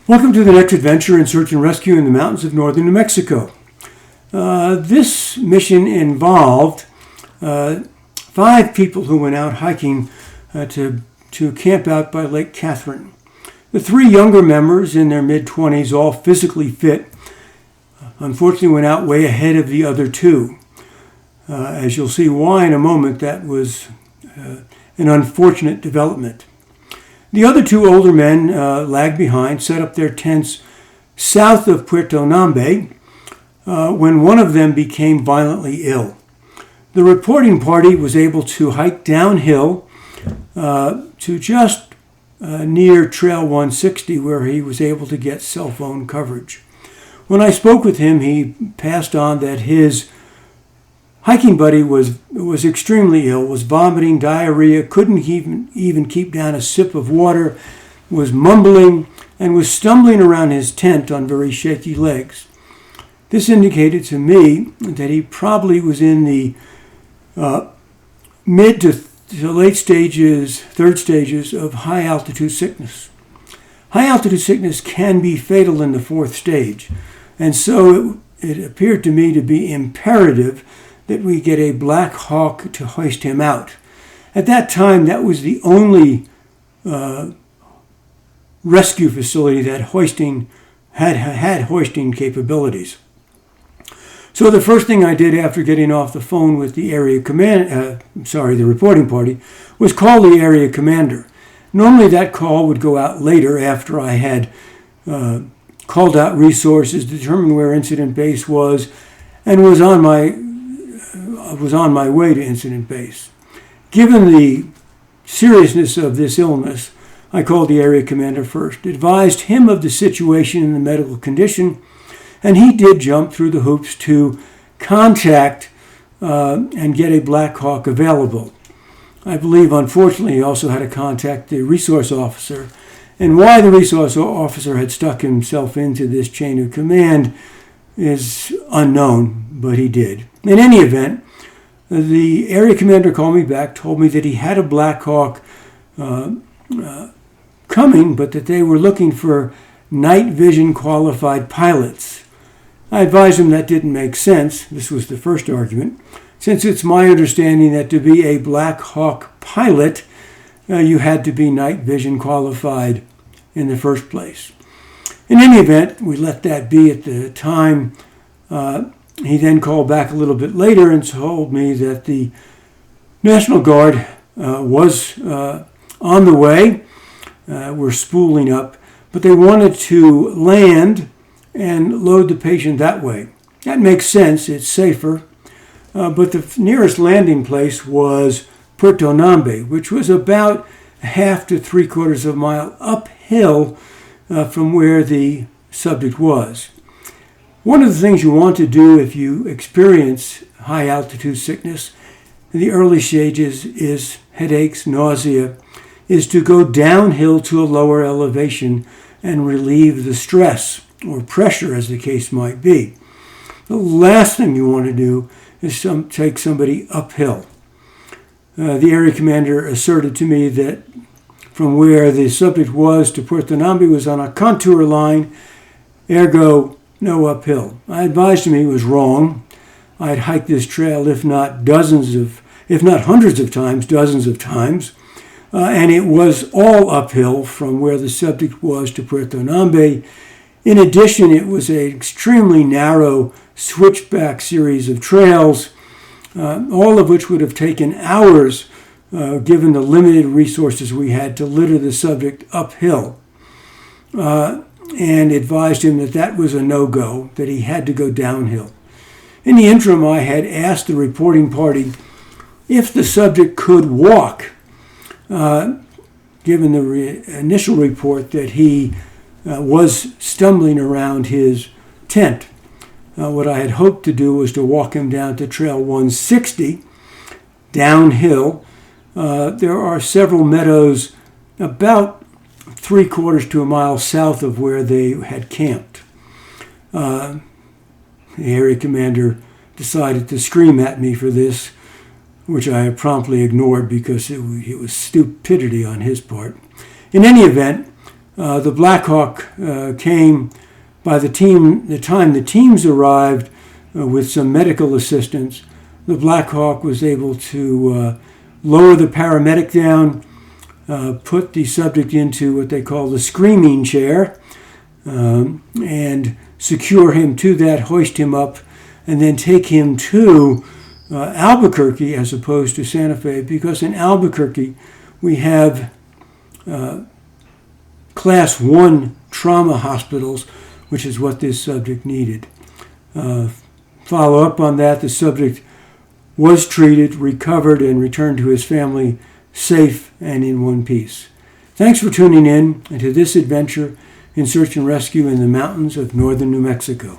Welcome to the next adventure in search and rescue in the mountains of northern New Mexico. This mission involved 5 people who went out hiking to camp out by Lake Catherine. The 3 younger members in their mid-20s, all physically fit, unfortunately went out way ahead of the other 2. As you'll see why in a moment, that was an unfortunate development. The other 2 older men lagged behind, set up their tents south of Puerto Nambe when one of them became violently ill. The reporting party was able to hike downhill to just near Trail 160, where he was able to get cell phone coverage. When I spoke with him, he passed on that his hiking buddy was extremely ill, was vomiting, diarrhea, couldn't even keep down a sip of water, was mumbling, and was stumbling around his tent on very shaky legs. This indicated to me that he probably was in the mid to late stages, 3rd stages of high altitude sickness. High altitude sickness can be fatal in the 4th stage, and so it appeared to me to be imperative that we get a Black Hawk to hoist him out. At that time, that was the only rescue facility that had hoisting capabilities. So the first thing I did after getting off the phone with the the reporting party, was call the area commander. Normally that call would go out later after I had called out resources, determined where incident base was, and was on my way to incident base. Given the seriousness of this illness, I called the area commander first, advised him of the situation and the medical condition, and he did jump through the hoops to contact and get a Black Hawk available. I believe, unfortunately, he also had to contact the resource officer, and why the resource officer had stuck himself into this chain of command is unknown, but he did. In any event, the area commander called me back, told me that he had a Black Hawk coming, but that they were looking for night vision qualified pilots. I advised him that didn't make sense. This was the first argument, since it's my understanding that to be a Black Hawk pilot, you had to be night vision qualified in the first place. In any event, we let that be at the time. He then called back a little bit later and told me that the National Guard was on the way, were spooling up, but they wanted to land and load the patient that way. That makes sense, it's safer, but the nearest landing place was Puerto Nambe, which was about a half to 3/4 of a mile uphill from where the subject was. One of the things you want to do if you experience high altitude sickness in the early stages is headaches, nausea, is to go downhill to a lower elevation and relieve the stress or pressure, as the case might be. The last thing you want to do is take somebody uphill. The area commander asserted to me that from where the subject was to Puerto Nambe was on a contour line, ergo no uphill. I advised him he was wrong. I had hiked this trail if not hundreds of times, dozens of times, and it was all uphill from where the subject was to Puerto Nambe. In addition, it was an extremely narrow switchback series of trails, all of which would have taken hours given the limited resources we had to litter the subject uphill, and advised him that that was a no-go, that he had to go downhill. In the interim, I had asked the reporting party if the subject could walk, given the initial report that he was stumbling around his tent. What I had hoped to do was to walk him down to Trail 160, downhill. There are several meadows about 3/4 to a mile south of where they had camped. The area commander decided to scream at me for this, which I promptly ignored because it was stupidity on his part. In any event, The Black Hawk came by the time the teams arrived with some medical assistance. The Black Hawk was able to lower the paramedic down, put the subject into what they call the screaming chair, and secure him to that, hoist him up, and then take him to Albuquerque as opposed to Santa Fe, because in Albuquerque we have Class 1 trauma hospitals, which is what this subject needed. Follow up on that, the subject was treated, recovered, and returned to his family safe and in one piece. Thanks for tuning in to this adventure in search and rescue in the mountains of northern New Mexico.